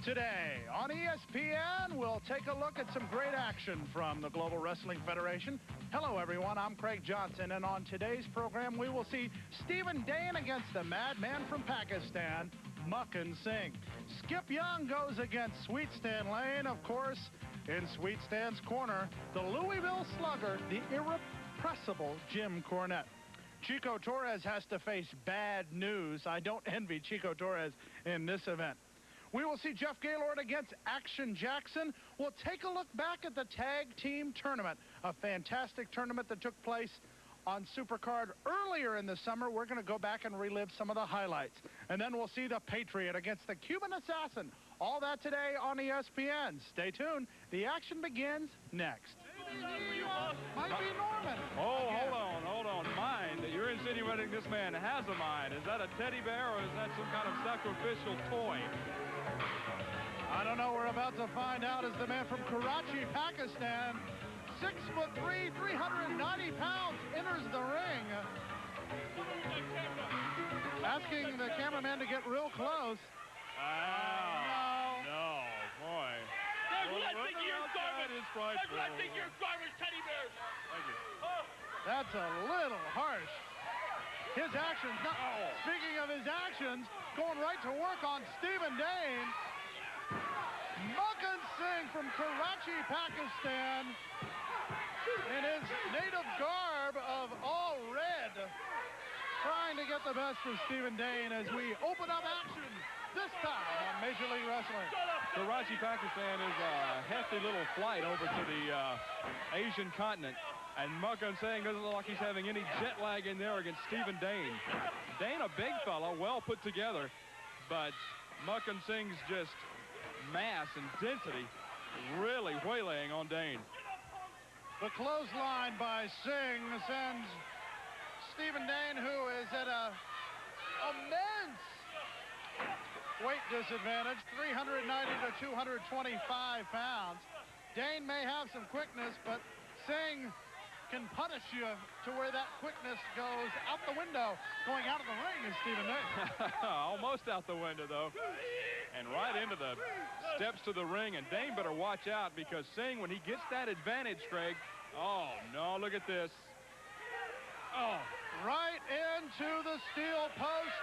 Today on ESPN, we'll take a look at some great action from the Global Wrestling Federation. Hello, everyone. I'm Craig Johnson, and on today's program, we will see Stephen Dane against the madman from Pakistan, Makhan Singh. Skip Young goes against Sweet Stan Lane, of course. In Sweet Stan's corner, the Louisville Slugger, the irrepressible Jim Cornette. Chico Torres has to face bad news. I don't envy Chico Torres in this event. We will see Jeff Gaylord against Action Jackson. We'll take a look back at the tag team tournament, a fantastic tournament that took place on Supercard earlier in the summer. We're going to go back and relive some of the highlights. And then we'll see the Patriot against the Cuban assassin. All that today on ESPN. Stay tuned. The action begins next. Might be Norman. Oh, hold on. Mind. You're insinuating this man has a mind. Is that a teddy bear or is that some kind of sacrificial toy? I don't know. We're about to find out as the man from Karachi, Pakistan, 6'3", 390 pounds, enters the ring. Asking the cameraman to get real close. No, boy. That's what I think of your garbage. That's what I think of your garbage teddy bears. Thank you. That's a little harsh. His actions, speaking of his actions, going right to work on Stephen Dane. Makhan Singh from Karachi, Pakistan, in his native garb of all red, trying to get the best of Stephen Dane as we open up action this time on Major League Wrestling. Karachi, Pakistan is a hefty little flight over to the Asian continent. And Makhan Singh doesn't look like he's having any jet lag in there against Stephen Dane. Dane, a big fella, well put together. But Makhan Singh's just mass and density really waylaying on Dane. The clothesline by Singh sends Stephen Dane, who is at a immense weight disadvantage, 390 to 225 pounds. Dane may have some quickness, but Singh can punish you to where that quickness goes out the window. Going out of the ring is Stephen Dane. Almost out the window, though. And right into the steps to the ring. And Dane better watch out because Singh, when he gets that advantage, Craig, oh, no, look at this. Oh, right into the steel post.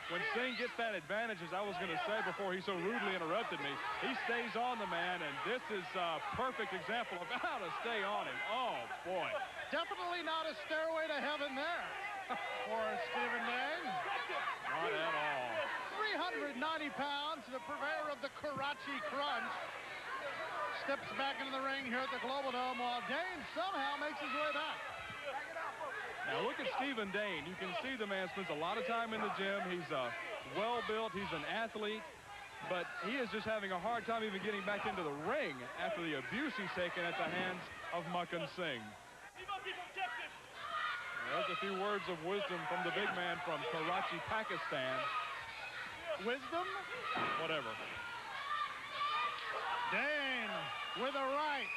When Singh gets that advantage, as I was going to say before he so rudely interrupted me, he stays on the man, and this is a perfect example of how to stay on him. Oh, boy. Definitely not a stairway to heaven there for Stephen Dane. Not at all. 390 pounds, the purveyor of the Karachi Crunch, steps back into the ring here at the Global Dome while Dane somehow makes his way back. Now look at Stephen Dane. You can see the man spends a lot of time in the gym. He's well-built. He's an athlete. But he is just having a hard time even getting back into the ring after the abuse he's taken at the hands of Makhan Singh. There's a few words of wisdom from the big man from Karachi, Pakistan. Wisdom? Whatever. Dane with a right.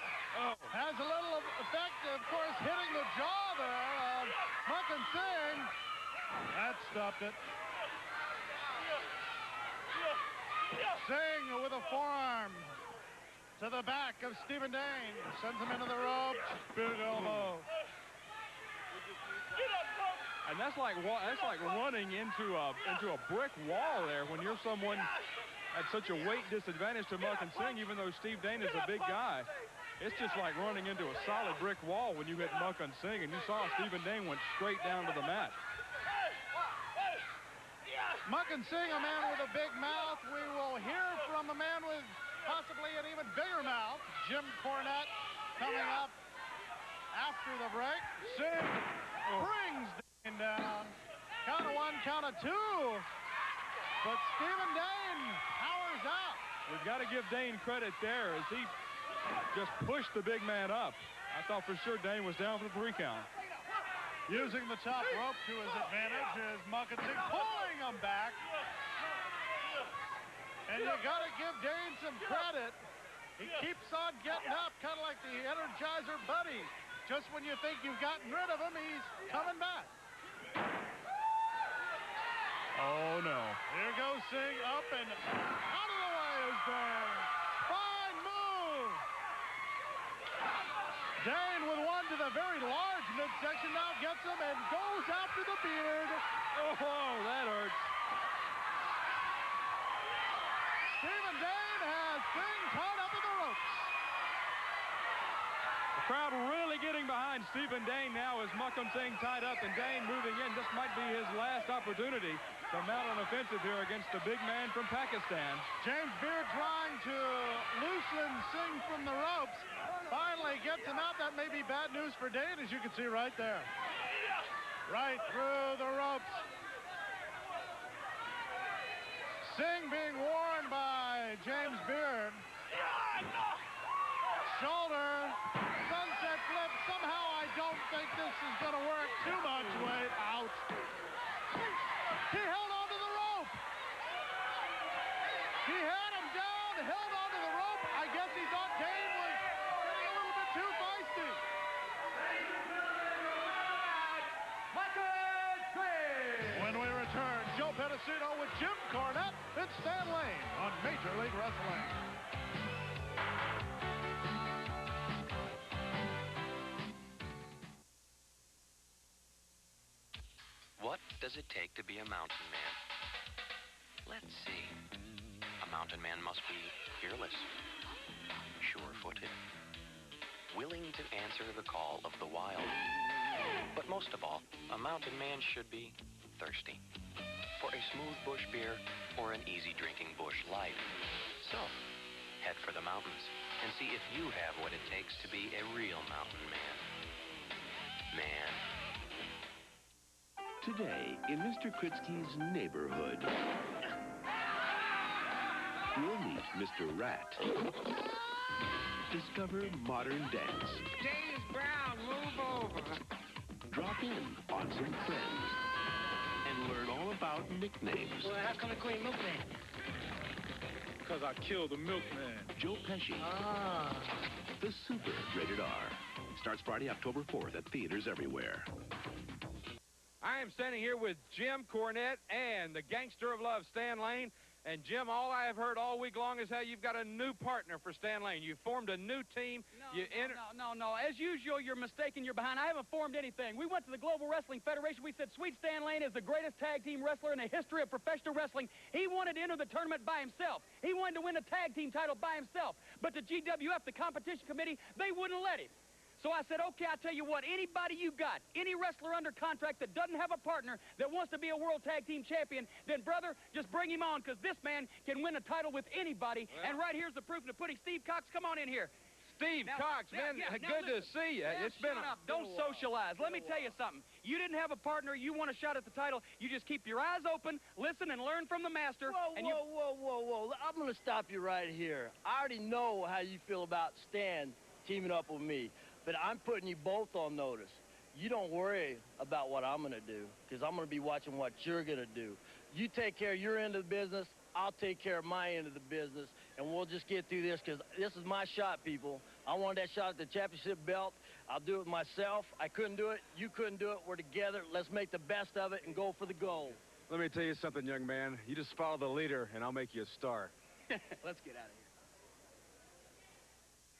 Has a little effect, of course, hitting the jaw there of Makhan Singh. That stopped it. Singh with a forearm to the back of Stephen Dane. Sends him into the ropes. Big elbow. And that's like running into a brick wall there when you're someone at such a weight disadvantage to Makhan Singh, even though Steve Dane is a big guy. It's just like running into a solid brick wall when you hit Makhan Singh, and you saw Stephen Dane went straight down to the mat. Makhan Singh, a man with a big mouth. We will hear from a man with possibly an even bigger mouth, Jim Cornette, coming up after the break. Singh brings Dane down. Count of one, count of two. But Stephen Dane powers out. We've got to give Dane credit there as he just pushed the big man up. I thought for sure Dane was down for the 3 count. Using the top rope to his advantage is Makhan Singh pulling him back. And you got to give Dane some credit. He keeps on getting up, kind of like the Energizer Buddy. Just when you think you've gotten rid of him, he's coming back. Oh, no. Here goes Singh up and to the beard. Oh, that hurts. Stephen Dane has Singh tied up in the ropes. The crowd really getting behind Stephen Dane now as Makhan Singh tied up and Dane moving in. This might be his last opportunity to mount an offensive here against the big man from Pakistan. James Beard trying to loosen Singh from the ropes. Finally gets him out. That may be bad news for Dane, as you can see right there. Right through the ropes. Singh being warned by James Beard. Shoulder, sunset flip. Somehow I don't think this is going to work too much. Wait, out. He held onto the rope. He had him down, held onto the rope. I guess he thought Dane was getting a little bit too feisty. When we return, Joe Pedicino with Jim Cornette and Stan Lane on Major League Wrestling. What does it take to be a mountain man? Let's see. A mountain man must be fearless, sure-footed, willing to answer the call of the wild. But most of all, a mountain man should be thirsty for a smooth bush beer or an easy drinking bush light. So, head for the mountains and see if you have what it takes to be a real mountain man. Today, in Mr. Kritsky's neighborhood, we'll meet Mr. Rat. Discover modern dance. James Brown, move over. Drop in on some friends and learn all about nicknames. Well, how come they call you Milkman? Because I killed the milkman. Joe Pesci. The Super, rated R. Starts Friday, October 4th at theaters everywhere. I am standing here with Jim Cornette and the gangster of love, Stan Lane. And, Jim, all I have heard all week long is how you've got a new partner for Stan Lane. You formed a new team. No. As usual, you're mistaken. You're behind. I haven't formed anything. We went to the Global Wrestling Federation. We said, Sweet Stan Lane is the greatest tag team wrestler in the history of professional wrestling. He wanted to enter the tournament by himself. He wanted to win a tag team title by himself. But the GWF, the competition committee, they wouldn't let him. So I said, okay, I'll tell you what, anybody you got, any wrestler under contract that doesn't have a partner that wants to be a world tag team champion, then, brother, just bring him on, because this man can win a title with anybody. Well, and right here's the proof of the pudding. Steve Cox, come on in here. Steve Cox, man, good to see you. It's been up. Don't socialize. Let me tell you something. You didn't have a partner. You want a shot at the title. You just keep your eyes open, listen, and learn from the master. Whoa. I'm going to stop you right here. I already know how you feel about Stan teaming up with me. But I'm putting you both on notice. You don't worry about what I'm going to do, because I'm going to be watching what you're going to do. You take care of your end of the business, I'll take care of my end of the business, and we'll just get through this, because this is my shot, people. I wanted that shot at the championship belt. I'll do it myself. I couldn't do it. You couldn't do it. We're together. Let's make the best of it and go for the goal. Let me tell you something, young man. You just follow the leader, and I'll make you a star. Let's get out of here.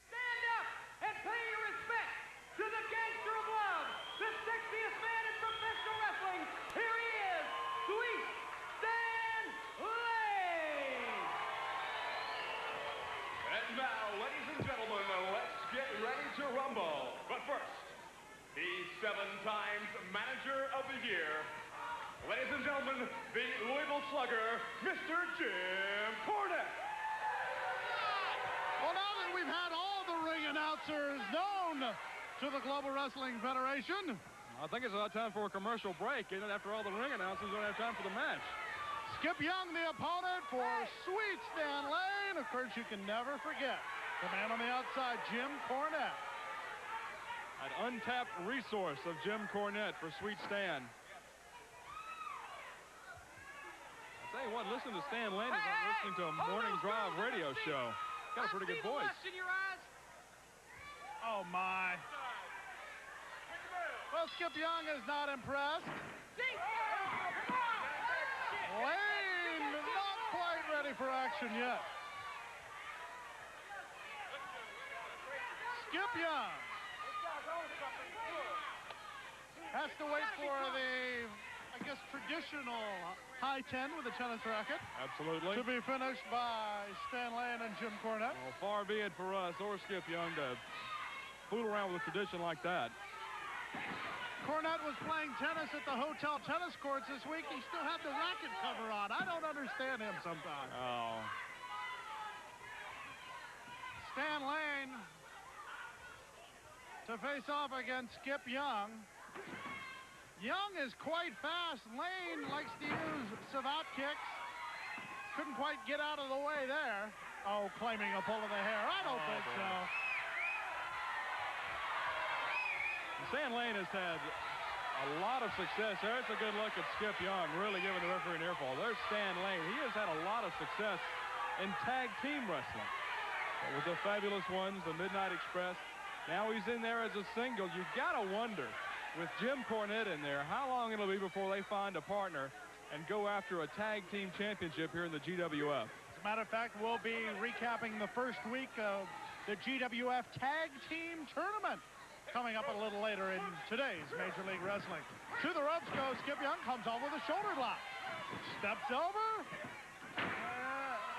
Stand up and pay your respect to the gangster of love, the sexiest man in professional wrestling. Here he is, Sweet Stan Lane. And now, ladies and gentlemen, let's get ready to rumble. But first, the 7 times manager of the year. Ladies and gentlemen, the Louisville Slugger, Mr. Jim Cornette. Well, now that we've had all the ring announcers known to the Global Wrestling Federation, I think it's about time for a commercial break, isn't it? After all the ring announcers, we don't have time for the match. Skip Young, the opponent for Sweet Stan Lane. Of course, you can never forget the man on the outside, Jim Cornette. An untapped resource of Jim Cornette for Sweet Stan. I'll tell you what, listen to Stan Lane as I'm listening to a morning drive radio show. Got a pretty good voice. In your eyes. Oh, my. Well, Skip Young is not impressed. Lane not quite ready for action yet. Skip Young has to wait for the traditional high 10 with a tennis racket. Absolutely. To be finished by Stan Lane and Jim Cornette. Well, far be it for us or Skip Young to fool around with a tradition like that. Cornette was playing tennis at the hotel tennis courts this week. He still had the racket cover on. I don't understand him sometimes. Oh. Stan Lane to face off against Skip Young. Young is quite fast. Lane likes to use savate kicks. Couldn't quite get out of the way there. Oh, claiming a pull of the hair. I don't think so. Stan Lane has had a lot of success there. It's a good look at Skip Young, really giving the referee an earful. There's Stan Lane. He has had a lot of success in tag team wrestling. With the Fabulous Ones, the Midnight Express. Now he's in there as a single. You gotta wonder, with Jim Cornette in there, how long it'll be before they find a partner and go after a tag team championship here in the GWF. As a matter of fact, we'll be recapping the first week of the GWF Tag Team Tournament coming up a little later in today's Major League Wrestling. To the ropes goes Skip Young, comes on with a shoulder block. Steps over.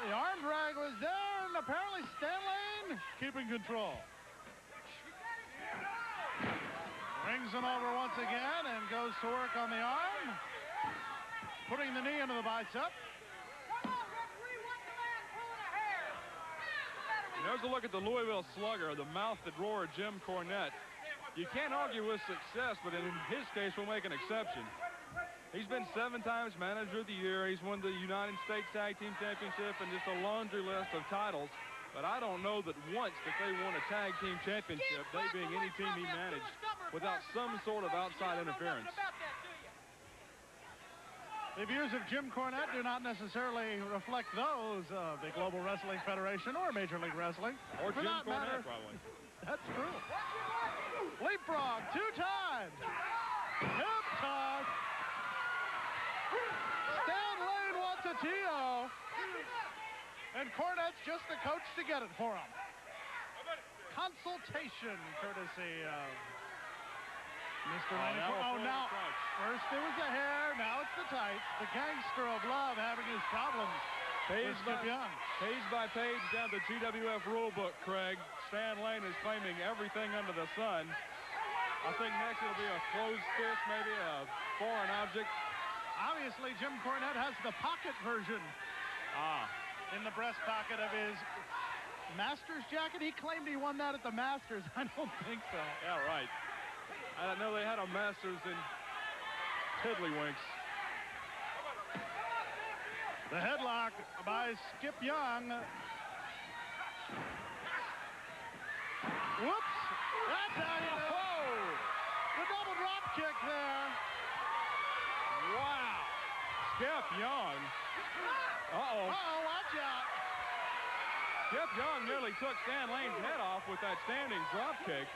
The arm drag was there, and apparently Stan Lane keeping control. Brings him over once again and goes to work on the arm. Putting the knee into the bicep. There's a look at the Louisville Slugger, the mouth that roared Jim Cornette. You can't argue with success, but in his case, we'll make an exception. He's been 7 times Manager of the Year. He's won the United States Tag Team Championship and just a laundry list of titles. But I don't know that once that they won a tag team championship, they being any team he managed, without some sort of outside interference. The views of Jim Cornette do not necessarily reflect those of the Global Wrestling Federation or Major League Wrestling. Or Jim Cornette, probably. That's true. Leapfrog 2 times. Hip toss. Stan Lane wants a TO. And Cornette's just the coach to get it for him. Consultation courtesy of Mr. Lane. Oh, now, first it was the hair, now it's the tights. The gangster of love having his problems. Page by page down the GWF rulebook, Craig. Stan Lane is claiming everything under the sun. I think next it'll be a closed fist, maybe a foreign object. Obviously, Jim Cornette has the pocket version. In the breast pocket of his Masters jacket. He claimed he won that at the Masters. I don't think so. Yeah, right. I know they had a Masters in Tiddlywinks. The headlock by Skip Young. Whoops. That's how you do. The double drop kick there. Wow. Skip Young. Uh-oh. Uh-oh, watch out. Skip Young nearly took Stan Lane's head off with that standing drop kick.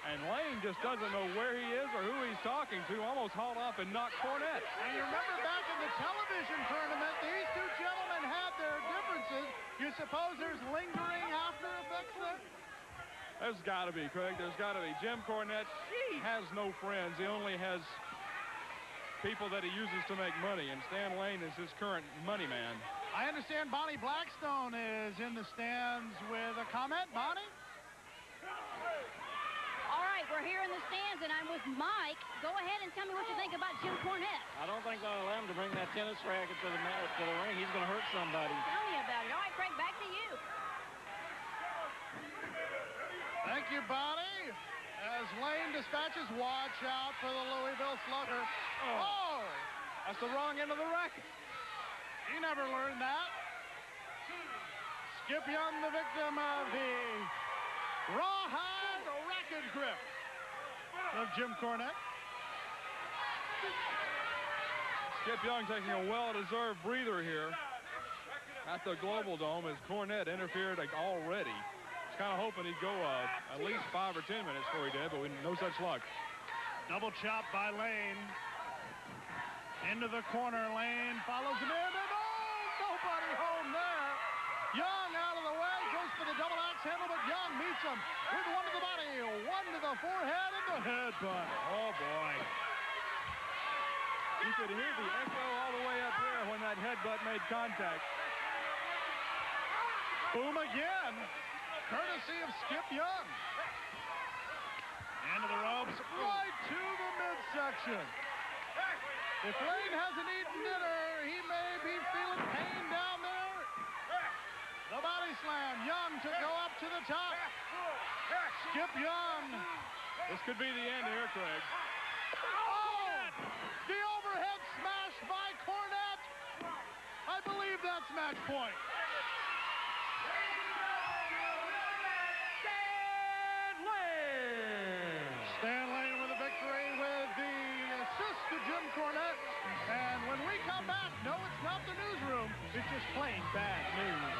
And Lane just doesn't know where he is or who he's talking to. Almost hauled off and knocked Cornette. And you remember back in the television tournament, these two gentlemen had their differences. You suppose there's lingering after effects there? There's got to be, Craig. There's got to be. Jim Cornette has no friends. He only has people that he uses to make money, and Stan Lane is his current money man. I understand Bonnie Blackstone is in the stands with a comment. Bonnie? All right, we're here in the stands, and I'm with Mike. Go ahead and tell me what you think about Jim Cornette. I don't think they'll allow him to bring that tennis racket to the ring. He's going to hurt somebody. Tell me about it. All right, Craig, back to you. Thank you, Bonnie. As Lane dispatches, watch out for the Louisville Slugger. Oh! That's the wrong end of the racket. He never learned that. Skip Young, the victim of the rawhide racket grip of Jim Cornette. Skip Young taking a well-deserved breather here at the Global Dome as Cornette interfered already. Kind of hoping he'd go at least 5 or 10 minutes before he did, but no such luck. Double chop by Lane. Into the corner, Lane follows him in, and nobody home there. Young out of the way, goes for the double axe handle, but Young meets him with one to the body, one to the forehead, and the headbutt. Oh, boy. You could hear the echo all the way up there when that headbutt made contact. Boom again, courtesy of Skip Young. Into the ropes, right to the midsection. If Lane hasn't eaten dinner, he may be feeling pain down there. The body slam, Young to go up to the top. Skip Young. This could be the end here, Craig. Oh! The overhead smash by Cornette. I believe that's match point. Stan Lane with a victory with the assist to Jim Cornette. And when we come back, no, it's not the newsroom. It's just plain bad news.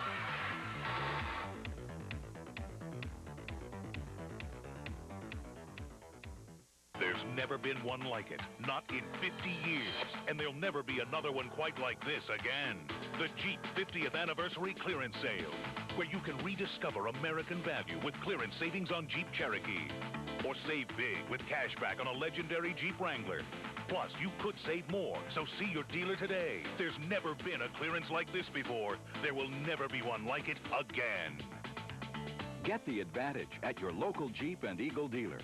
There's never been one like it, not in 50 years, and there'll never be another one quite like this again. The Jeep 50th Anniversary Clearance Sale, where you can rediscover American value with clearance savings on Jeep Cherokee. Or save big with cash back on a legendary Jeep Wrangler. Plus, you could save more, so see your dealer today. There's never been a clearance like this before. There will never be one like it again. Get the advantage at your local Jeep and Eagle dealer.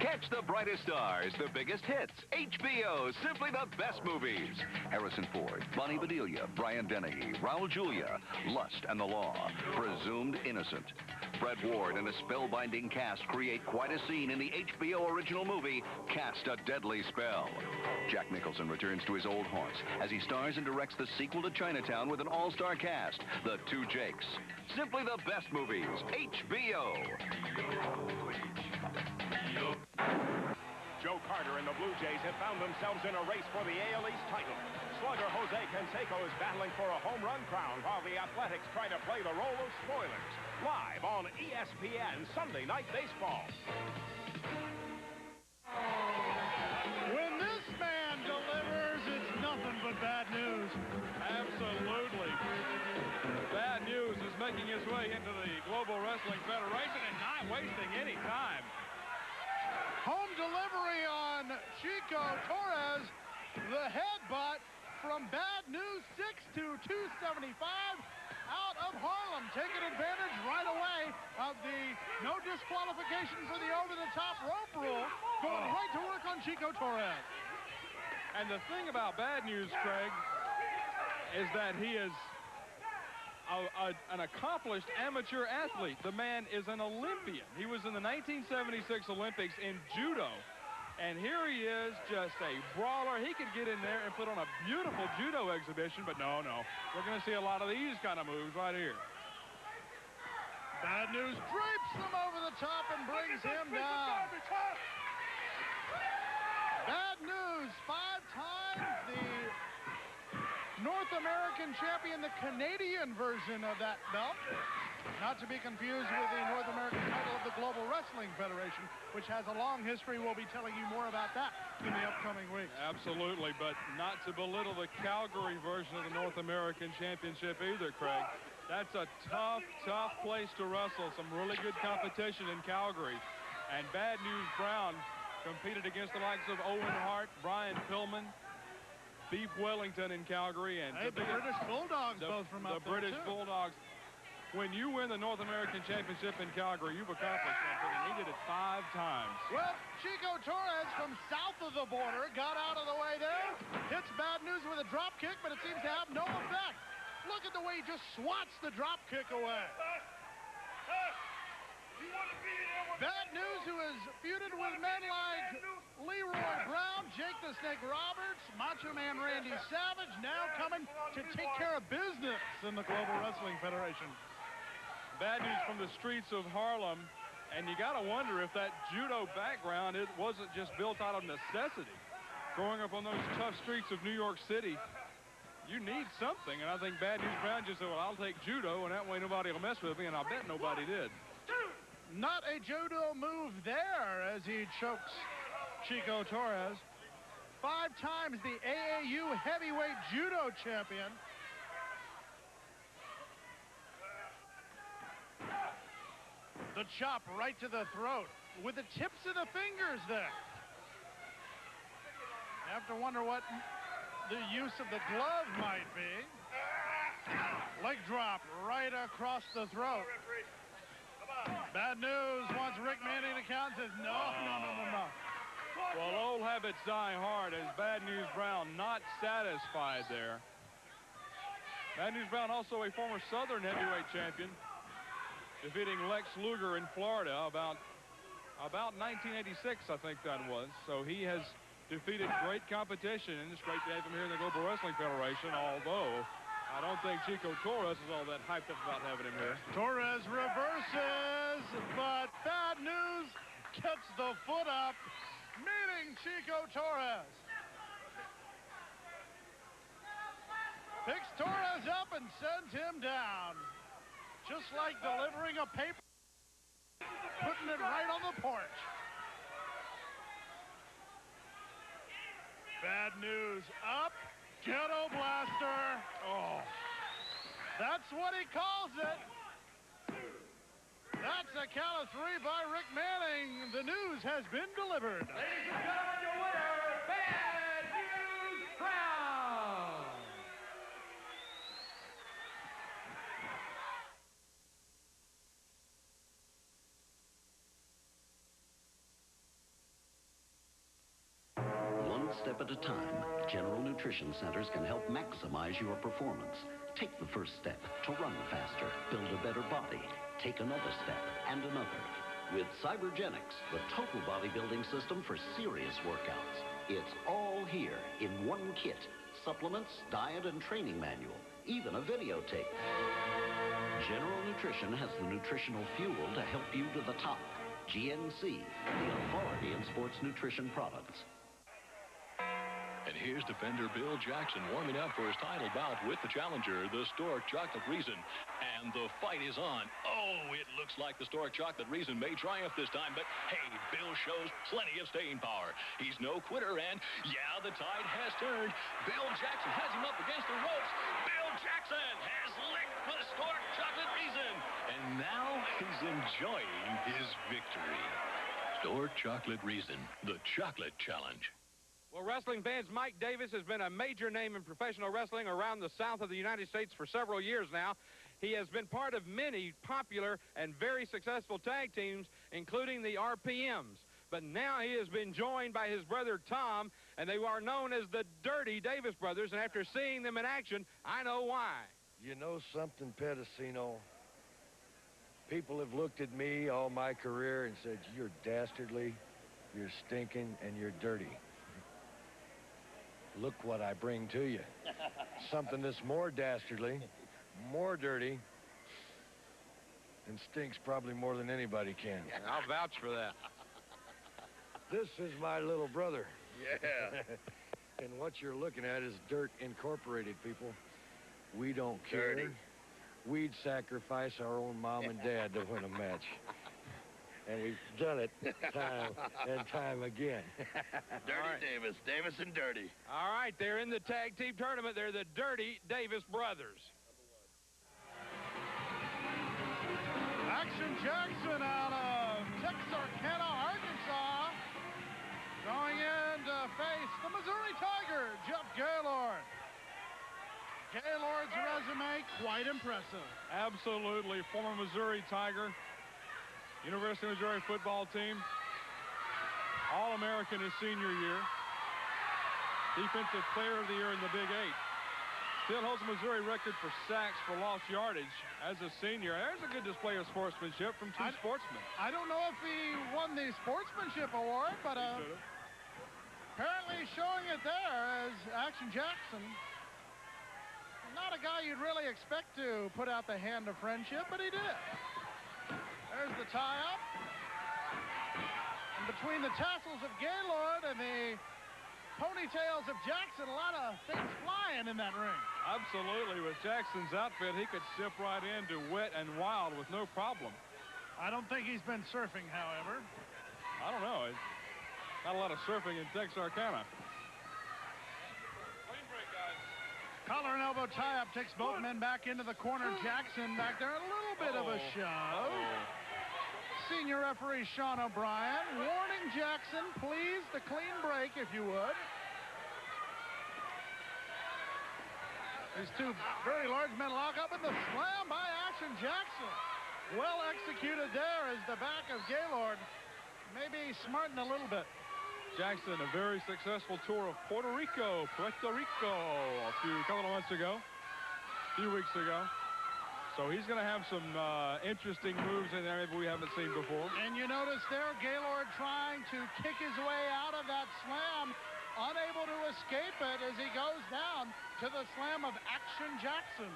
Catch the brightest stars, the biggest hits. HBO, simply the best movies. Harrison Ford, Bonnie Bedelia, Brian Dennehy, Raul Julia, Lust and the Law, Presumed Innocent. Fred Ward and a spellbinding cast create quite a scene in the HBO original movie, Cast a Deadly Spell. Jack Nicholson returns to his old haunts as he stars and directs the sequel to Chinatown with an all-star cast, The Two Jakes. Simply the best movies, HBO. Joe Carter and the Blue Jays have found themselves in a race for the AL East title. Slugger Jose Canseco is battling for a home run crown while the Athletics try to play the role of spoilers. Live on ESPN Sunday Night Baseball. When this man delivers, it's nothing but bad news. Absolutely. Bad news is making its way into the Global Wrestling Federation and not wasting any time. Home delivery on Chico Torres. The headbutt from bad news 6 to 275 out of Harlem. Taking advantage right away of the no disqualification for the over-the-top rope rule. Going right to work on Chico Torres. And the thing about bad news, Craig, is that he is an accomplished amateur athlete. The man is an Olympian. He was in the 1976 Olympics in judo. And here he is, just a brawler. He could get in there and put on a beautiful judo exhibition, but no. We're going to see a lot of these kind of moves right here. Bad news drapes him over the top and brings him down. Bad news, 5 times the North American champion, the Canadian version of that belt. Not to be confused with the North American title of the Global Wrestling Federation, which has a long history. We'll be telling you more about that in the upcoming weeks. Absolutely, but not to belittle the Calgary version of the North American Championship either, Craig. That's a tough place to wrestle. Some really good competition in Calgary. And Bad News Brown competed against the likes of Owen Hart, Brian Pillman, Beef Wellington in Calgary, and the British Bulldogs both from up there, the British Bulldogs. When you win the North American Championship in Calgary, you've accomplished something, and he did it 5 times. Well, Chico Torres from south of the border got out of the way there. Hits Bad News with a drop kick, but it seems to have no effect. Look at the way he just swats the drop kick away. Bad News, who has feuded with men like Leroy Brown, Jake the Snake Roberts, Macho Man Randy Savage, now coming to take care of business in the Global Wrestling Federation. Bad News from the streets of Harlem, and you got to wonder if that judo background, it wasn't just built out of necessity. Growing up on those tough streets of New York City, you need something, and I think Bad News Brown just said, well, I'll take judo, and that way nobody will mess with me, and I bet nobody did. Not a judo move there as he chokes Chico Torres. 5 times the AAU heavyweight judo champion. The chop right to the throat with the tips of the fingers there. You have to wonder what the use of the glove might be. Leg drop right across the throat. Bad news. Wants Rick Manning to count. Says no. Well, old habits die hard as Bad News Brown not satisfied there. Bad News Brown, also a former Southern heavyweight champion, defeating Lex Luger in Florida about 1986, I think that was. So he has defeated great competition, and it's great to have him here in the Global Wrestling Federation, although I don't think Chico Torres is all that hyped up about having him here. Torres reverses, but Bad News gets the foot up, meeting Chico Torres. Picks Torres up and sends him down. Just like delivering a paper, putting it right on the porch. Bad News up, ghetto blaster. Oh, that's what he calls it. That's a count of 3 by Rick Manning. The news has been delivered. Ladies and gentlemen, your winner, Bad News Brown. One step at a time, General Nutrition Centers can help maximize your performance. Take the first step to run faster, build a better body. Take another step and another. With Cybergenics, the total bodybuilding system for serious workouts. It's all here in one kit. Supplements, diet and training manual, even a videotape. General Nutrition has the nutritional fuel to help you to the top. GNC, the authority in sports nutrition products. And here's defender Bill Jackson warming up for his title bout with the challenger, the Stork Chocolate Reason. And the fight is on. Oh, it looks like the Stork Chocolate Reason may triumph this time, but hey, Bill shows plenty of staying power. He's no quitter, and yeah, the tide has turned. Bill Jackson has him up against the ropes. Bill Jackson has licked the Stork Chocolate Reason, and now he's enjoying his victory. Stork Chocolate Reason, the chocolate challenge. Well, wrestling fans, Mike Davis has been a major name in professional wrestling around the south of the United States for several years now. He has been part of many popular and very successful tag teams, including the RPMs. But now he has been joined by his brother Tom, and they are known as the Dirty Davis Brothers. And after seeing them in action, I know why. You know something, Pedicino? People have looked at me all my career and said, you're dastardly, you're stinking, and you're dirty. Look what I bring to you. Something that's more dastardly, more dirty, and stinks probably more than anybody can. I'll vouch for that. This is my little brother. Yeah. And what you're looking at is Dirt Incorporated, people. We don't care. Dirty. We'd sacrifice our own mom and dad to win a match. And we've done it time and time again. Dirty Davis. Davis and Dirty. All right, they're in the tag team tournament. They're the Dirty Davis Brothers. Action Jackson out of Texarkana, Arkansas, going in to face the Missouri Tiger, Jeff Gaylord. Gaylord's resume, quite impressive. Absolutely. Former Missouri Tiger. University of Missouri football team. All-American his senior year. Defensive player of the year in the Big Eight. Still holds a Missouri record for sacks for lost yardage as a senior. There's a good display of sportsmanship from two sportsmen. I don't know if he won the sportsmanship award, but apparently showing it there as Action Jackson. Not a guy you'd really expect to put out the hand of friendship, but he did. There's the tie-up. And between the tassels of Gaylord and the ponytails of Jackson, a lot of things flying in that ring. Absolutely. With Jackson's outfit, he could step right into Wet and Wild with no problem. I don't think he's been surfing, however. I don't know. Not a lot of surfing in Texarkana. Collar and elbow tie-up takes both men back into the corner. Jackson back there, a little bit of a shove. Senior referee Sean O'Brien warning Jackson, please, the clean break, if you would. These two very large men lock up, and the slam by Action Jackson. Well executed there as the back of Gaylord maybe smartened a little bit. Jackson, a very successful tour of Puerto Rico a couple of months ago, a few weeks ago. So he's going to have some interesting moves in there maybe we haven't seen before. And you notice there, Gaylord trying to kick his way out of that slam, unable to escape it as he goes down to the slam of Action Jackson.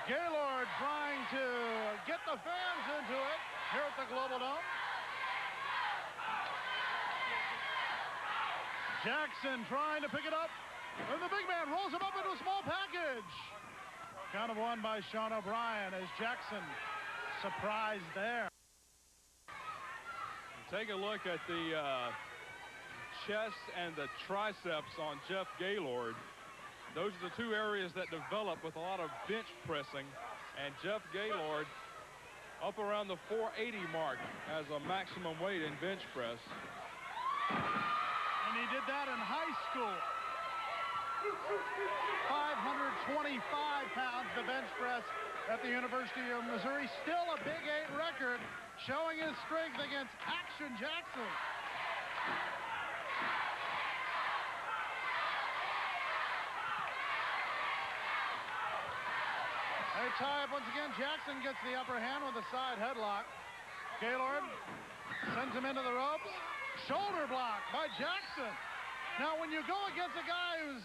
Gaylord trying to get the fans into it here at the Global Dome. Jackson trying to pick it up, and the big man rolls him up into a small package. Count of one by Sean O'Brien as Jackson surprised there. Take a look at the chest and the triceps on Jeff Gaylord. Those are the two areas that develop with a lot of bench pressing, and Jeff Gaylord up around the 480 mark as a maximum weight in bench press. And he did that in high school. 525 pounds the bench press at the University of Missouri. Still a Big 8 record, showing his strength against Action Jackson. They tie up once again. Jackson gets the upper hand with a side headlock. Gaylord sends him into the ropes. Shoulder block by Jackson. Now, when you go against a guy who's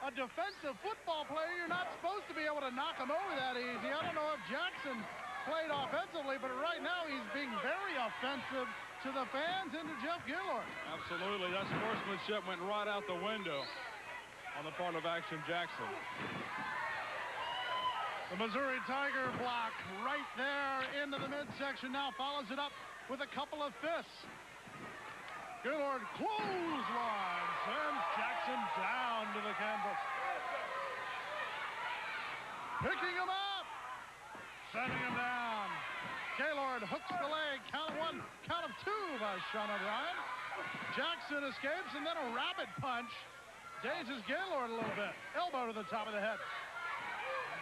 a defensive football player, you're not supposed to be able to knock him over that easy. I don't know if Jackson played offensively, but right now he's being very offensive to the fans and to Jeff Gaylord. Absolutely. That sportsmanship went right out the window on the part of Action Jackson. The Missouri Tiger block right there into the midsection now, follows it up with a couple of fists. Gaylord clothesline sends Jackson down to the canvas. Picking him up, sending him down. Gaylord hooks the leg, count of one, count of two by Sean O'Brien. Jackson escapes, and then a rabbit punch dazes Gaylord a little bit. Elbow to the top of the head.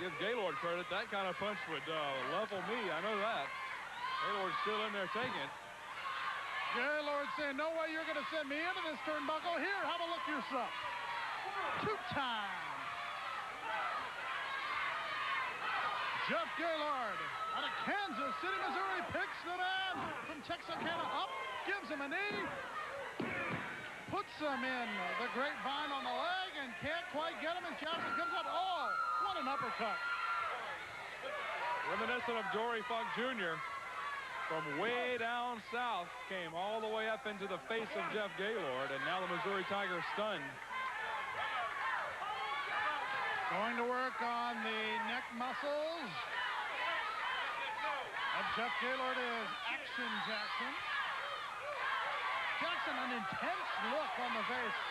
Give Gaylord credit. That kind of punch would level me. I know that. Gaylord's still in there taking it. Gaylord saying, no way you're going to send me into this turnbuckle. Here, have a look yourself. Two times. Jeff Gaylord out of Kansas City, Missouri, picks the man from Texarkana up, gives him a knee, puts him in the grapevine on the leg, and can't quite get him as Jackson comes up. Oh, what an uppercut. Reminiscent of Dory Funk Jr. from way down south, came all the way up into the face of Jeff Gaylord, and now the Missouri Tiger stunned. Going to work on the neck muscles of Jeff Gaylord is Action Jackson. Jackson, an intense look on the face.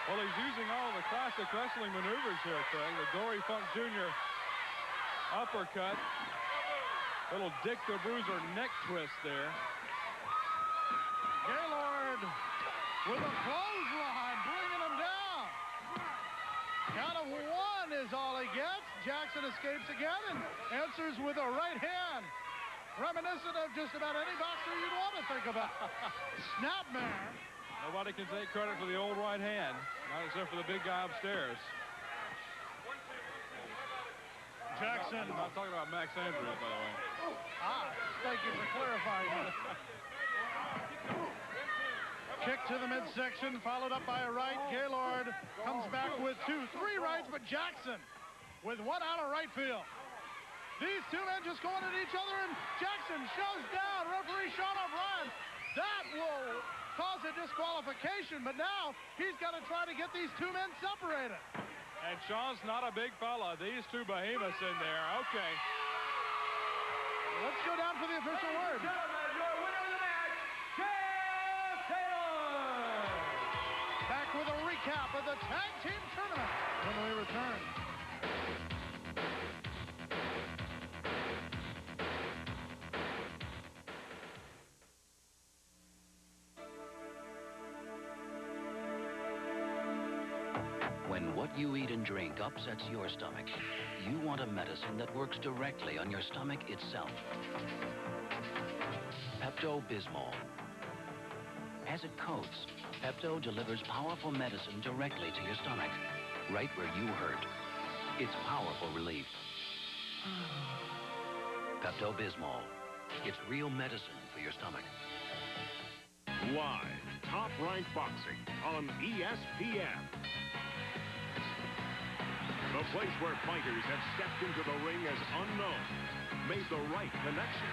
Well, he's using all the classic wrestling maneuvers here, Craig. The Dory Funk Jr. uppercut. Little Dick the Bruiser neck twist there. Gaylord with a clothesline, bringing him down. Count of one is all he gets. Jackson escapes again and answers with a right hand. Reminiscent of just about any boxer you'd want to think about. Snapmare. Nobody can take credit for the old right hand, not except for the big guy upstairs. Jackson. I'm not talking about Max Andrews, by the way. Thank you for clarifying that. Kick to the midsection, followed up by a right. Gaylord comes back with two, three rights, but Jackson with one out of right field. These two men just going at each other, and Jackson shows down referee Sean O'Brien. That will cause a disqualification, but now he's got to try to get these two men separated. And Sean's not a big fella. These two behemoths in there. Okay. Let's go down for the official word. Your winner of the match, Jeff Taylor. Back with a recap of the tag team tournament when we return. you eat and drink upsets your stomach, you want a medicine that works directly on your stomach itself. Pepto-Bismol. As it coats, Pepto delivers powerful medicine directly to your stomach, right where you hurt. It's powerful relief. Pepto-Bismol. It's real medicine for your stomach. Live, top-ranked boxing on ESPN. The place where fighters have stepped into the ring as unknown, made the right connection,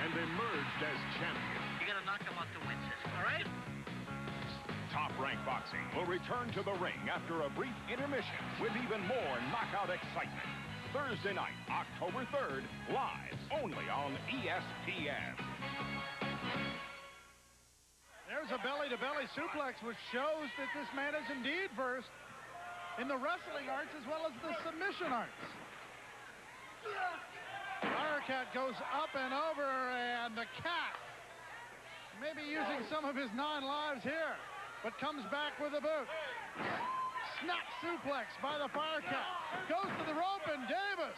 and emerged as champions. You gotta knock them off to win this, all right? Top-ranked boxing will return to the ring after a brief intermission with even more knockout excitement. Thursday night, October 3rd, live only on ESPN. There's a belly-to-belly suplex, which shows that this man is indeed versed in the wrestling arts as well as the submission arts. Firecat goes up and over, and the cat maybe using some of his 9 lives here, but comes back with a boot. Snap suplex by the Firecat. Goes to the rope, and Davis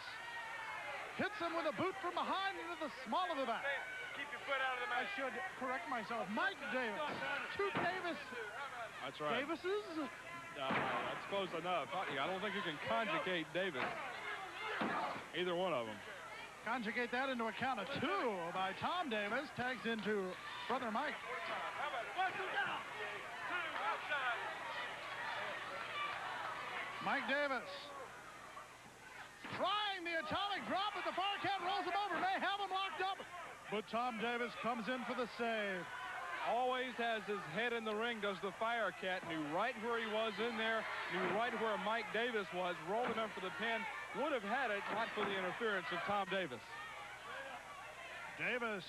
hits him with a boot from behind into the small of the back. Keep your foot out of the I should correct myself. Mike Davis. 2 Davis. That's right. Davises? That's close enough. I don't think you can conjugate Davis. Either one of them. Conjugate that into a count of 2 by Tom Davis. Tags into Brother Mike. Mike Davis trying the atomic drop, but the Firecat rolls him over. May have him locked up, but Tom Davis comes in for the save. Always has his head in the ring, does the Firecat. Knew right where he was in there, knew right where Mike Davis was, rolled him up for the pin, would have had it not for the interference of Tom Davis. Davis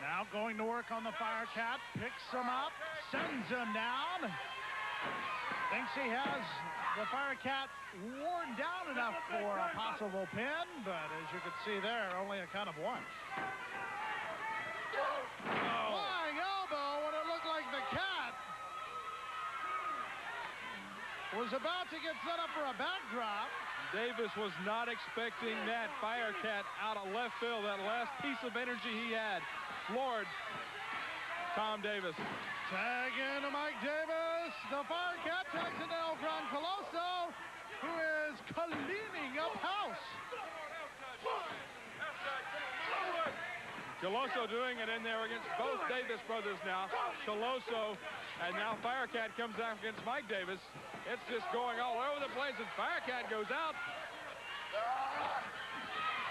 now going to work on the Firecat, picks him up, sends him down. Thinks he has the Firecat worn down enough for a possible pin, but as you can see there, only a count of 1. Flying elbow when it looked like the cat was about to get set up for a backdrop. Davis was not expecting that. Firecat out of left field, that last piece of energy he had, floored Tom Davis. Tag into Mike Davis. The Firecat tags into Gran Coloso, who is cleaning up house. Coloso doing it in there against both Davis brothers now. Coloso, and now Firecat comes out against Mike Davis. It's just going all over the place as Firecat goes out.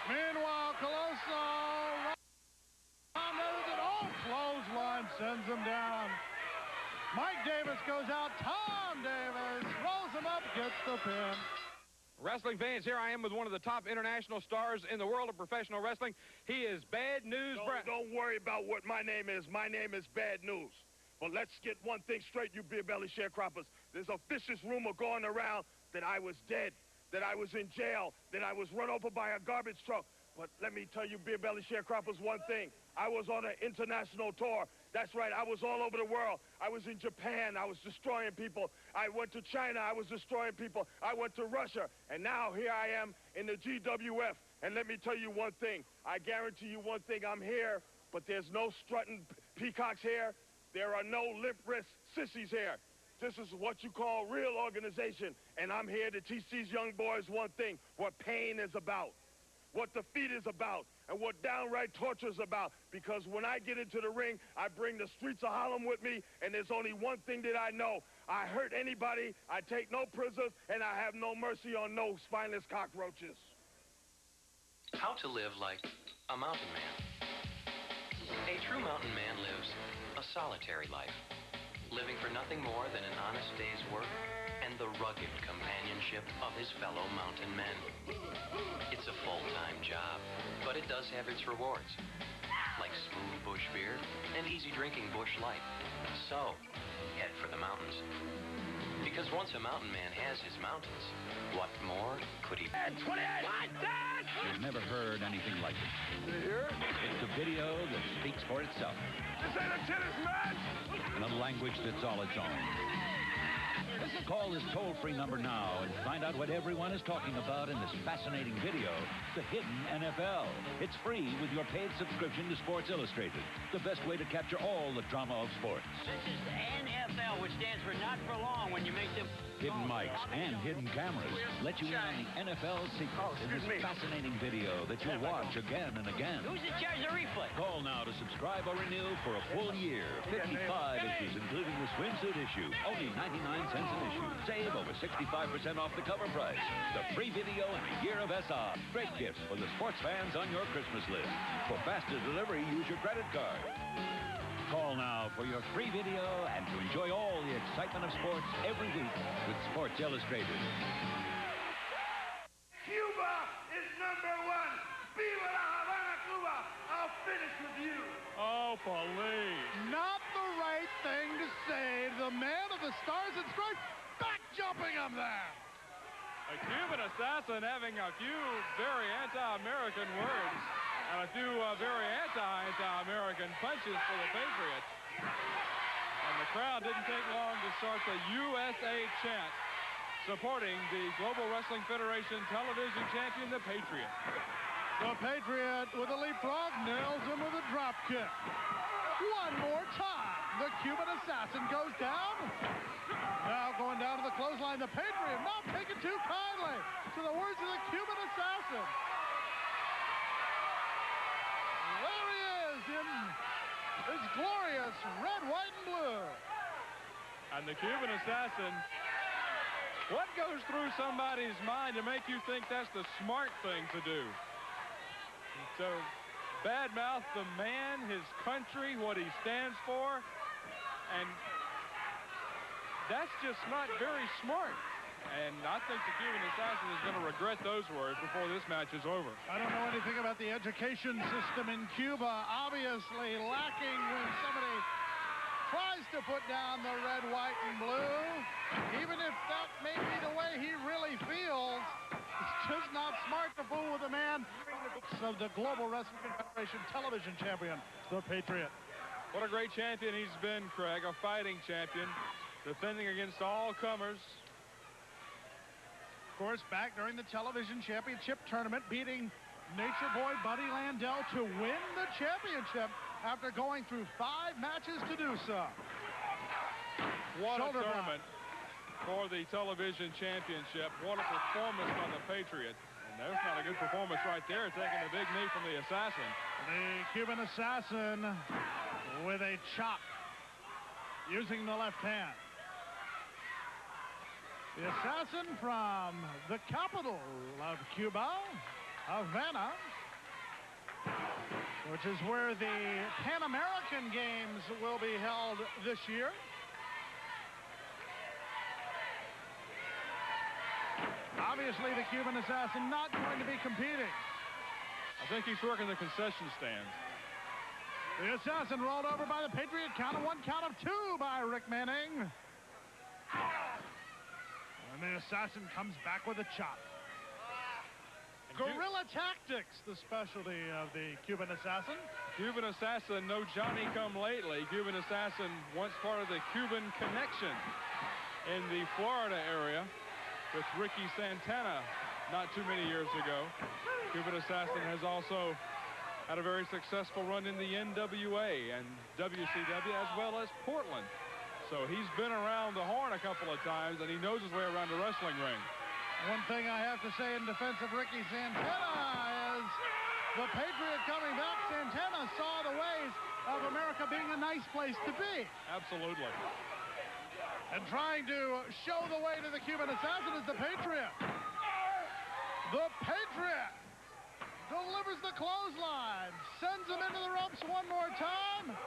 Meanwhile, Coloso clothesline sends him down. Mike Davis goes out. Tom Davis rolls him up, gets the pin. Wrestling fans, here I am with one of the top international stars in the world of professional wrestling. He is Bad News Brad. Don't worry about what my name is. My name is Bad News. But let's get one thing straight, you beer belly sharecroppers. There's a vicious rumor going around that I was dead, that I was in jail, that I was run over by a garbage truck. But let me tell you, beer belly sharecroppers, one thing. I was on an international tour. That's right, I was all over the world. I was in Japan, I was destroying people. I went to China, I was destroying people. I went to Russia, and now here I am in the GWF. And let me tell you one thing. I guarantee you one thing, I'm here, but there's no strutting peacocks here. There are no limp wrist sissies here. This is what you call real organization, and I'm here to teach these young boys one thing, what pain is about, what defeat is about, and what downright torture is about. Because when I get into the ring, I bring the streets of Harlem with me, and there's only one thing that I know. I hurt anybody, I take no prisoners, and I have no mercy on no spineless cockroaches. How to live like a mountain man. A true mountain man lives a solitary life, living for nothing more than an honest day's work and the rugged companionship of his fellow mountain men. It's a full-time job, but it does have its rewards, like smooth bush beer and easy drinking bush light. So, head for the mountains. Because once a mountain man has his mountains, what more could he... 28! You've never heard anything like it. You hear? It's a video that speaks for itself. This ain't a tennis match! In a language that's all its own. Call this toll-free number now and find out what everyone is talking about in this fascinating video, The Hidden NFL. It's free with your paid subscription to Sports Illustrated, the best way to capture all the drama of sports. This is the NFL, which stands for not for long when you make them... Hidden mics and hidden cameras let you in on the NFL secrets in this fascinating video that you'll watch again and again. Who's in charge of replay? Call now to subscribe or renew for a full year. 55 issues, including the swimsuit issue. Only 99 cents an issue. Save over 65% off the cover price. The free video and a year of SR. Great gifts for the sports fans on your Christmas list. For faster delivery, use your credit card. Call now for your free video and to enjoy all the excitement of sports every week with Sports Illustrated. Cuba is number one. Viva la Havana, Cuba. I'll finish with you. Oh, please. Not the right thing to say. The man of the stars and stripes back jumping him there. A Cuban assassin having a few very anti-American words and a few very anti-American punches for the Patriots. And the crowd didn't take long to start the USA chant supporting the Global Wrestling Federation television champion, the Patriot. The Patriot with a leapfrog nails him with a drop kick. One more time. The Cuban assassin goes down. Now going down to the clothesline. The Patriot not taken too kindly to the words of the Cuban assassin. There he is in his glorious red, white, and blue. And the Cuban assassin, what goes through somebody's mind to make you think that's the smart thing to do? To badmouth the man, his country, what he stands for, and that's just not very smart. And I think the Cuban assassin is going to regret those words before this match is over. I don't know anything about the education system in Cuba. Obviously lacking when somebody tries to put down the red, white, and blue. Even if that may be the way he really feels, it's just not smart to fool with a man of the Global Wrestling Federation television champion, the Patriot. What a great champion he's been, Craig. A fighting champion, defending against all comers. Of course, back during the television championship tournament, beating Nature Boy Buddy Landell to win the championship after going through 5 matches to do so. What a tournament for the television championship. What a performance from the Patriot. And there's not a good performance right there, taking a big knee from the assassin. The Cuban assassin with a chop using the left hand. The assassin from the capital of Cuba, Havana, which is where the Pan American Games will be held this year. Obviously, the Cuban assassin not going to be competing. I think he's working the concession stands. The assassin rolled over by the Patriot. Count of 1, count of 2 by Rick Manning. And the assassin comes back with a chop. Guerrilla tactics, the specialty of the Cuban assassin. Cuban assassin, no Johnny-come-lately. Cuban assassin, once part of the Cuban connection in the Florida area with Ricky Santana not too many years ago. Cuban assassin has also had a very successful run in the NWA and WCW as well as Portland. So he's been around the horn a couple of times, and he knows his way around the wrestling ring. One thing I have to say in defense of Ricky Santana is the Patriot coming back. Santana saw the ways of America being a nice place to be. Absolutely. And trying to show the way to the Cuban assassin is the Patriot. The Patriot delivers the clothesline, sends him into the ropes one more time,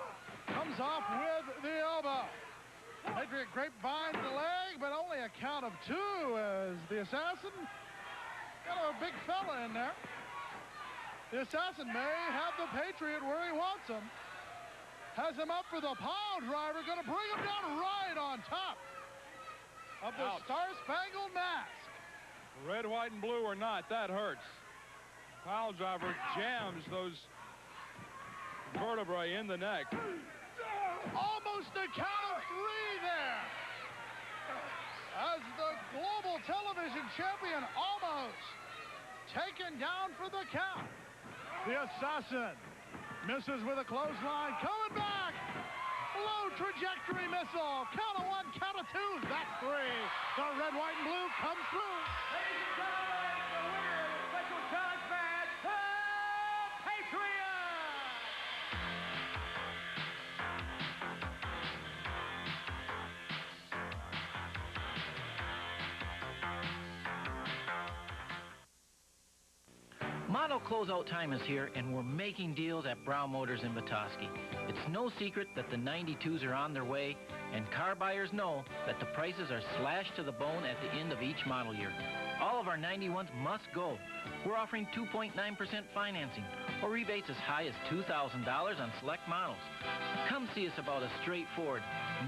comes off with the elbow. Patriot grapevine the leg, but only a count of 2 as the assassin got a big fella in there. The assassin may have the Patriot where he wants him. Has him up for the pile driver, going to bring him down right on top of the Star-Spangled Mask. Red, white, and blue or not, that hurts. Pile driver jams those vertebrae in the neck. Almost a count of 3 there. as the global television champion almost taken down for the count. The assassin misses with a clothesline, coming back. Low trajectory missile. Count of one, count of two. That's three. The red, white, and blue comes through. Ladies and gentlemen, the winner of the special challenge match, the Patriot! Model closeout time is here, and we're making deals at Brown Motors in Petoskey. It's no secret that the 92s are on their way, and car buyers know that the prices are slashed to the bone at the end of each model year. All of our 91s must go. We're offering 2.9% financing, or rebates as high as $2,000 on select models. Come see us about a straightforward,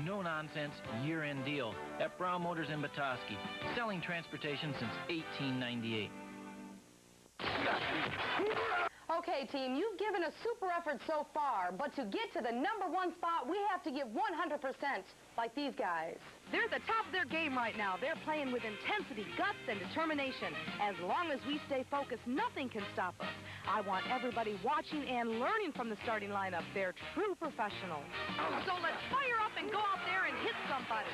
no-nonsense year-end deal at Brown Motors in Petoskey, selling transportation since 1898. Okay, team, you've given a super effort so far, but to get to the #1 spot, we have to give 100%, like these guys. They're at the top of their game right now. They're playing with intensity, guts, and determination. As long as we stay focused, nothing can stop us. I want everybody watching and learning from the starting lineup. They're true professionals. So let's fire up and go out there and hit somebody.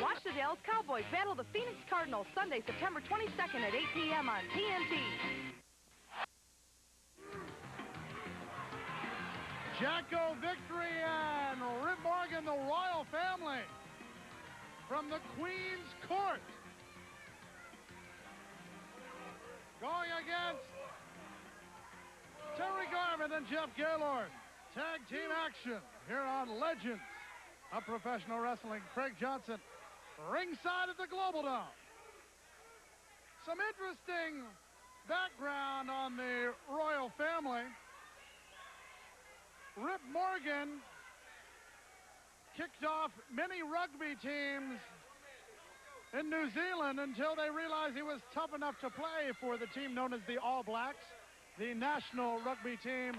Watch the Dallas Cowboys battle the Phoenix Cardinals Sunday, September 22nd at 8 p.m. on TNT. Jacko Victory and Rip Morgan, the royal family from the Queen's Court, going against Terry Garvin and Jeff Gaylord. Tag team action here on Legends of Professional Wrestling. Craig Johnson ringside at the Global Dome. Some interesting background on the royal family. Rip Morgan kicked off many rugby teams in New Zealand until they realized he was tough enough to play for the team known as the All Blacks, the national rugby team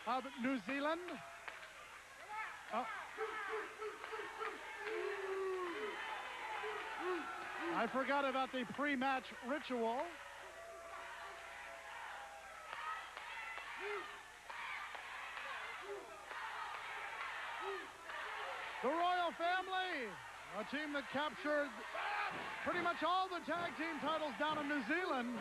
of New Zealand. I forgot about the pre-match ritual. The Royal Family, a team that captured pretty much all the tag team titles down in New Zealand.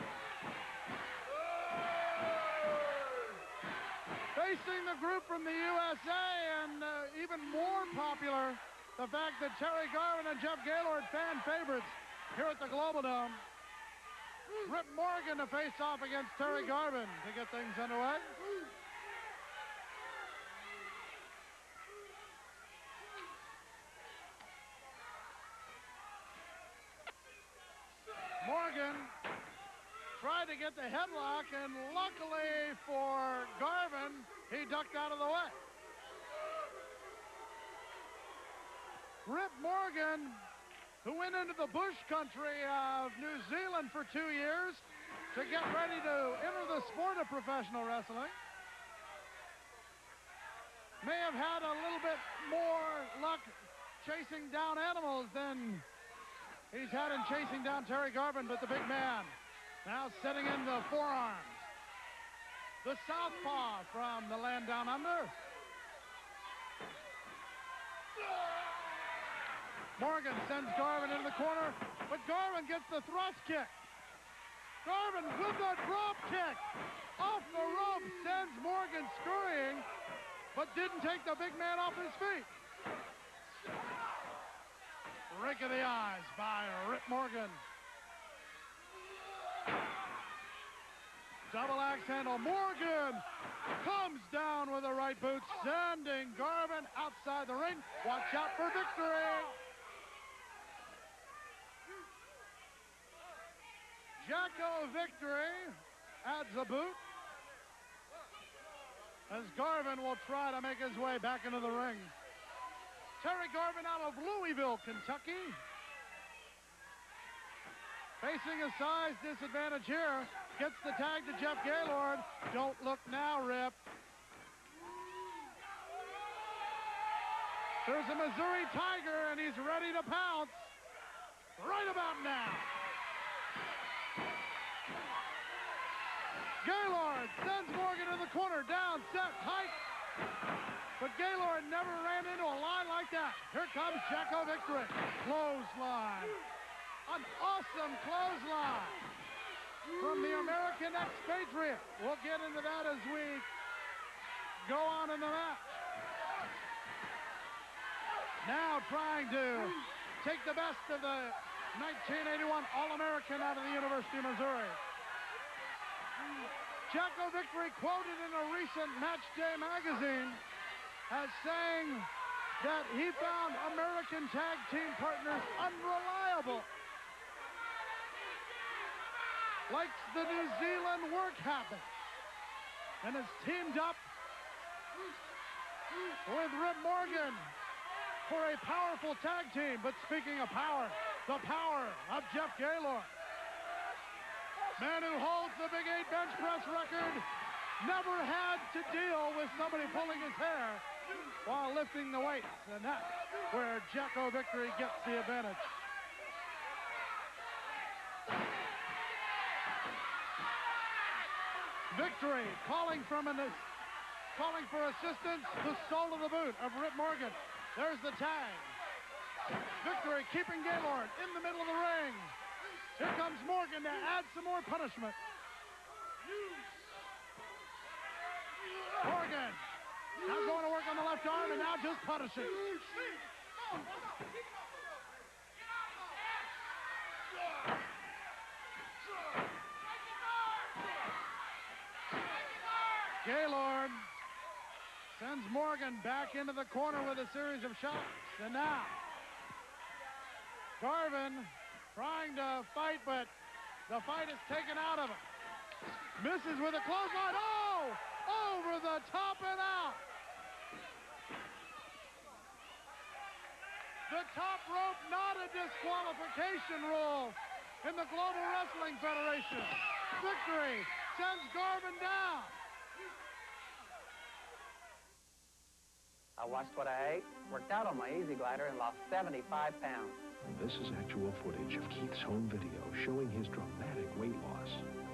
Facing the group from the USA, and even more popular, the fact that Terry Garvin and Jeff Gaylord, fan favorites here at the Global Dome. Rip Morgan to face off against Terry Garvin to get things underway. Morgan tried to get the headlock, and luckily for Garvin, he ducked out of the way. Rip Morgan, who went into the bush country of New Zealand for 2 years to get ready to enter the sport of professional wrestling, may have had a little bit more luck chasing down animals than he's had in chasing down Terry Garvin, but the big man now setting in the forearms. The southpaw from the land down under. Morgan sends Garvin into the corner, but Garvin gets the thrust kick. Garvin with the drop kick. Off the rope, sends Morgan scurrying, but didn't take the big man off his feet. Rake of the eyes by Rip Morgan. Double axe handle. Morgan comes down with a right boot, sending Garvin outside the ring. Watch out for victory. Jacko Victory adds a boot as Garvin will try to make his way back into the ring. Terry Garvin out of Louisville, Kentucky. Facing a size disadvantage here. Gets the tag to Jeff Gaylord. Don't look now, Rip. There's a Missouri Tiger, and he's ready to pounce. right about now. Gaylord sends Morgan in the corner, down, set, tight. But Gaylord never ran into a line like that. Here comes Jacko Victory. Clothesline. An awesome clothesline from the American expatriate. We'll get into that as we go on in the match. Now trying to take the best of the 1981 All-American out of the University of Missouri. Jacko Victory quoted in a recent Match Day magazine as saying that he found American tag team partners unreliable. Likes the New Zealand work habit and has teamed up with Rip Morgan for a powerful tag team. But speaking of power, the power of Jeff Gaylord. Man who holds the Big 8 bench press record, never had to deal with somebody pulling his hair while lifting the weights. And that's where Jacko Victory gets the advantage. Victory calling for assistance, the soul of the boot of Rip Morgan. There's the tag. Victory keeping Gaylord in the middle of the ring. Here comes Morgan to add some more punishment. Morgan now going to work on the left arm and now just punishing. Gaylord sends Morgan back into the corner with a series of shots. And now Garvin trying to fight, but the fight is taken out of him. Misses with a clothesline. Oh! Over the top and out. The top rope, not a disqualification rule in the Global Wrestling Federation. Victory sends Garvin down. I watched what I ate, worked out on my Easy Glider, and lost 75 pounds. This is actual footage of Keith's home video showing his dramatic weight loss.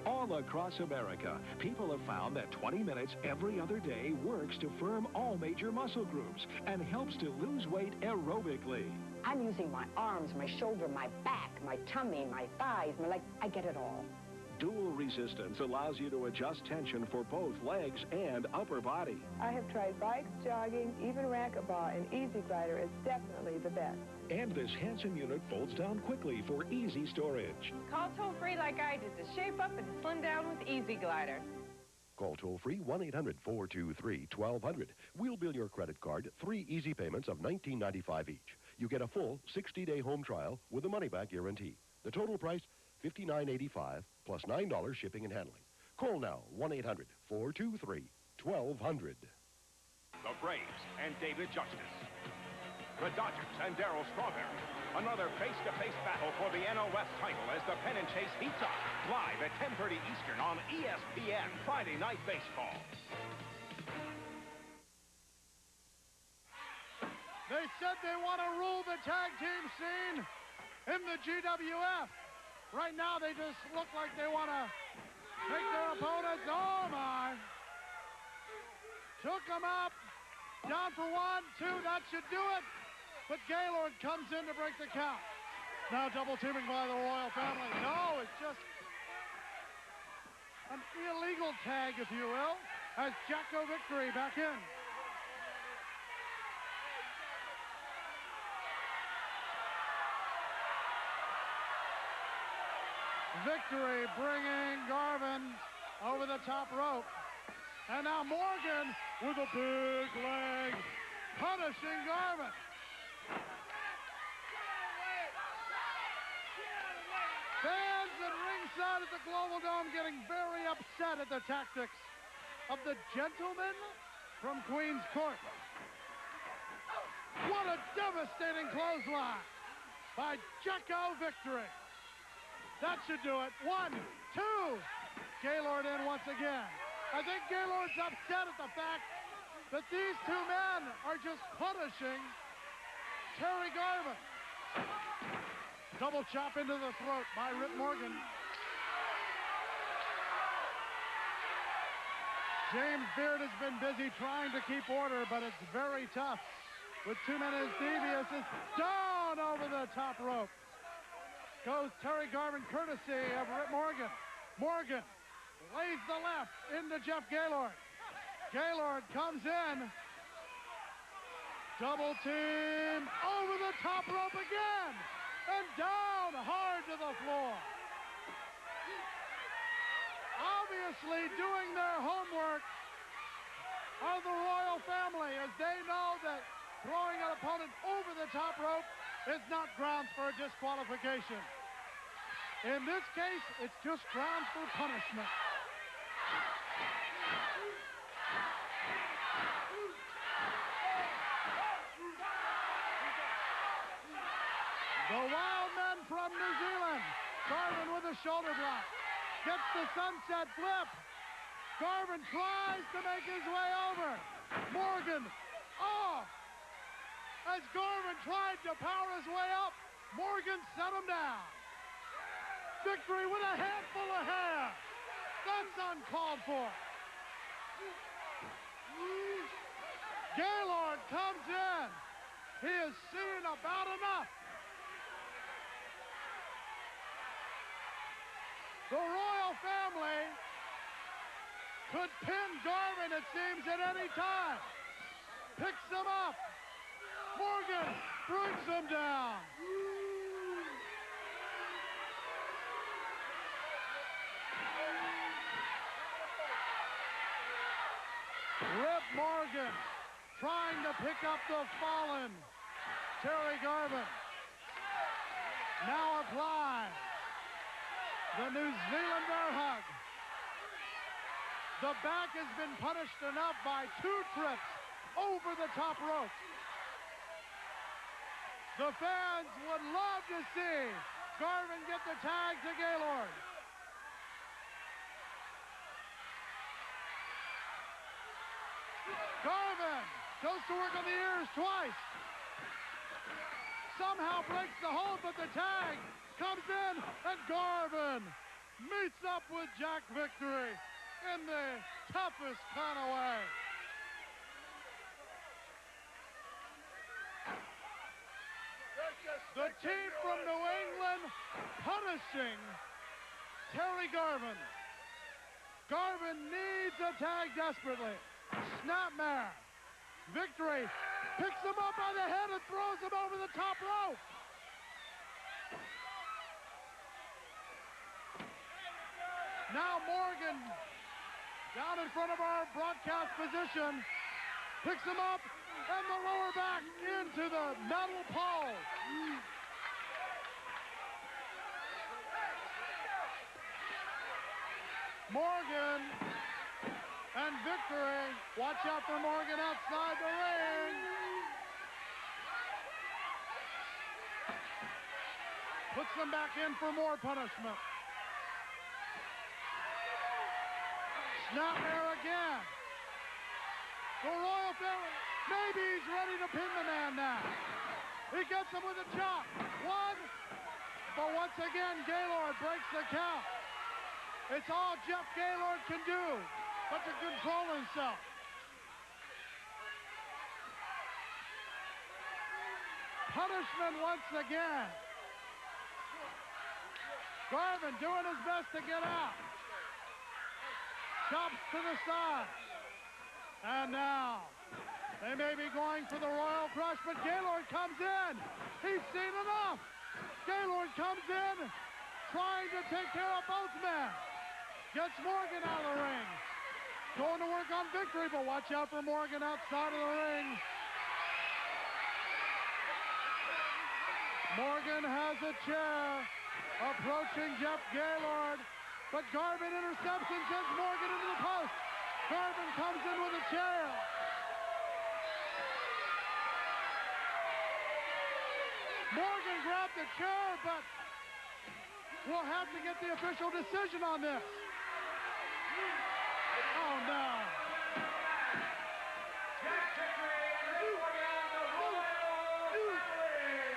All across America, people have found that 20 minutes every other day works to firm all major muscle groups and helps to lose weight aerobically. I'm using my arms, my shoulder, my back, my tummy, my thighs, my legs. I get it all. Dual resistance allows you to adjust tension for both legs and upper body. I have tried bikes, jogging, even racquetball, and Easy Glider is definitely the best. And this handsome unit folds down quickly for easy storage. Call toll-free like I did to shape up and slim down with Easy Glider. Call toll-free 1-800-423-1200. We'll bill your credit card 3 easy payments of $19.95 each. You get a full 60-day home trial with a money-back guarantee. The total price, $59.85 plus $9 shipping and handling. Call now, 1-800-423-1200. The Braves and David Justice. The Dodgers and Darryl Strawberry. Another face-to-face battle for the NL West title as the pennant chase heats up. Live at 10:30 Eastern on ESPN Friday Night Baseball. They said they want to rule the tag team scene in the GWF. Right now, they just look like they want to take their opponents. Oh, my. Took them up. Down for 1, 2. That should do it. But Gaylord comes in to break the count. Now double teaming by the Royal family. No, it's just an illegal tag, if you will, as Jacko Victory back in. Victory bringing Garvin over the top rope. And now Morgan with a big leg, punishing Garvin. Fans at ringside at the Global Dome getting very upset at the tactics of the gentleman from Queens Court. What a devastating clothesline by Jacko Victory. That should do it. 1, 2. Gaylord in once again. I think Gaylord's upset at the fact that these two men are just punishing Terry Garvin. Double chop into the throat by Rip Morgan. James Beard has been busy trying to keep order, but it's very tough. With 2 minutes, Devious is down over the top rope. Goes Terry Garvin, courtesy of Rip Morgan. Morgan lays the left into Jeff Gaylord. Gaylord comes in. Double team over the top rope again. And down hard to the floor. Obviously doing their homework are the royal family, as they know that throwing an opponent over the top rope is not grounds for a disqualification. In this case, it's just grounds for punishment. The Wild Men from New Zealand. Garvin with a shoulder block. Gets the sunset flip. Garvin tries to make his way over. Morgan off. As Garvin tried to power his way up, Morgan set him down. Victory with a handful of hair. That's uncalled for. Gaylord comes in. He has seen about enough. The royal family could pin Garvin, it seems, at any time. Picks him up. Morgan brings him down. Rip Morgan trying to pick up the fallen Terry Garvin. Now applied the New Zealand bear hug. The back has been punished enough by 2 trips over the top rope. The fans would love to see Garvin get the tag to Gaylord. Garvin goes to work on the ears twice. Somehow breaks the hold, but the tag comes in, and Garvin meets up with Jack Victory in the toughest kind of way. The team from New England punishing Terry Garvin. Garvin needs a tag desperately. Snapmare. Victory picks him up by the head and throws him over the top rope. Now Morgan, down in front of our broadcast position, picks him up and the lower back into the metal pole. Morgan and Victory. Watch out for Morgan outside the ring. Puts them back in for more punishment. Snapmare again. The Royal Family, maybe he's ready to pin the man now. He gets him with a chop. 1, but once again, Gaylord breaks the count. It's all Jeff Gaylord can do, but to control himself. Punishment once again. Garvin doing his best to get out. Chops to the side. And now, they may be going for the Royal Crush, but Gaylord comes in. He's seen enough. Gaylord comes in, trying to take care of both men. Gets Morgan out of the ring. Going to work on Victory, but watch out for Morgan outside of the ring. Morgan has a chair approaching Jeff Gaylord, but Garvin intercepts and sends Morgan into the post. Garvin comes in with a chair. Morgan grabbed the chair, but we'll have to get the official decision on this. Oh, no.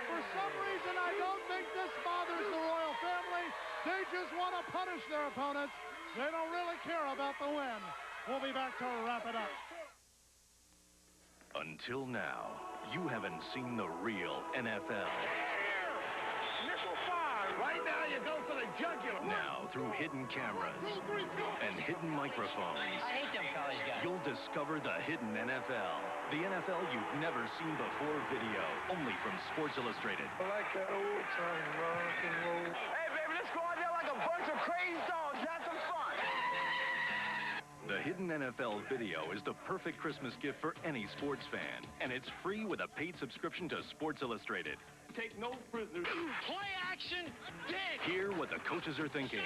For some reason, I don't think this spot opponents. They don't really care about the win. We'll be back to wrap it up. Until now, you haven't seen the real NFL. Nickel 5. Right now, you go for the jugular. Now, through hidden cameras and hidden microphones, I hate them college guys. you'll discover the hidden NFL. The NFL you've never seen before video, only from Sports Illustrated. I like that old time rock and roll. Hey, baby, let's go out there like a bunch of crazy dogs. Have some fun. The hidden NFL video is the perfect Christmas gift for any sports fan, and it's free with a paid subscription to Sports Illustrated. Take no prisoners. Play action, dig. Hear what the coaches are thinking.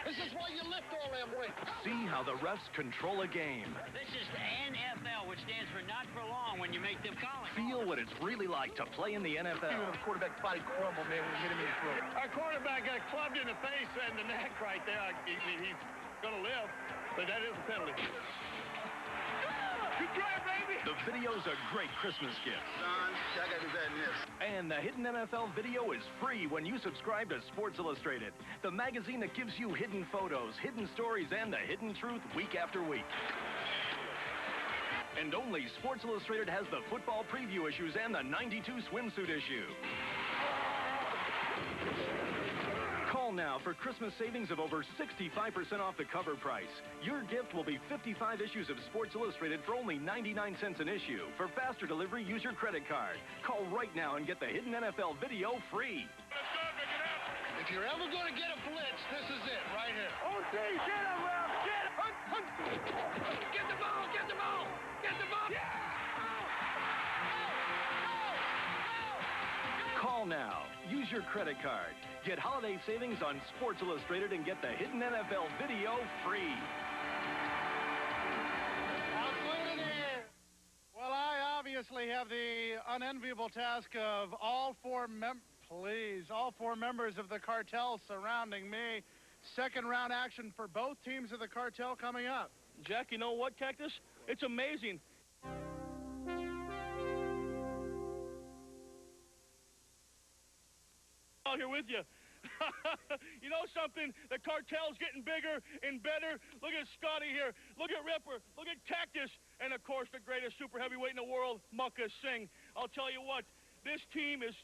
This is why you lift all them weights. See how the refs control a game. This is the NFL, which stands for not for long when you make them call it. Feel what it's really like to play in the NFL. The quarterback's body crumbled, man, when we hit him in the throat. Our quarterback got clubbed in the face and the neck right there. He's going to live, but that is a penalty. Good drive, baby! The video's a great Christmas gift. Son, I got to do that in this. And the hidden NFL video is free when you subscribe to Sports Illustrated, the magazine that gives you hidden photos, hidden stories, and the hidden truth week after week. And only Sports Illustrated has the football preview issues and the 92 swimsuit issue. Call now for Christmas savings of over 65% off the cover price. Your gift will be 55 issues of Sports Illustrated for only 99 cents an issue. For faster delivery, use your credit card. Call right now and get the hidden NFL video free. If you're ever going to get a blitz, this is it right here. OT, get him, Ralph! Get him! Get the ball! Get the ball! Get the ball! Yeah! Call now. Use your credit card. Get holiday savings on Sports Illustrated and get the hidden NFL video free. Well, I obviously have the unenviable task of all four members of the cartel surrounding me. Second round action for both teams of the cartel coming up. Jack, you know what, Cactus? It's amazing. Out here with you. You know something? The cartel's getting bigger and better. Look at Scotty here. Look at Ripper. Look at Cactus. And, of course, the greatest super heavyweight in the world, Makhan Singh. I'll tell you what, this team is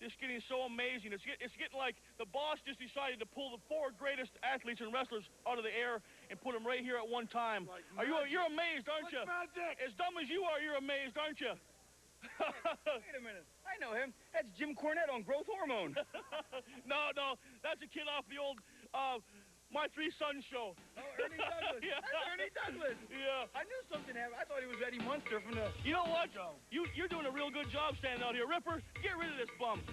just getting so amazing. It's getting like the boss just decided to pull the four greatest athletes and wrestlers out of the air and put them right here at one time. Like you're amazed, aren't you? Magic. As dumb as you are, you're amazed, aren't you? Wait a minute. I know him. That's Jim Cornette on growth hormone. No, that's a kid off the old My Three Sons show. Oh, Ernie Douglas. Yeah. That's Ernie Douglas. Yeah. I knew something happened. I thought he was Eddie Munster from the... You know what? You're doing a real good job standing out here. Ripper, get rid of this bum.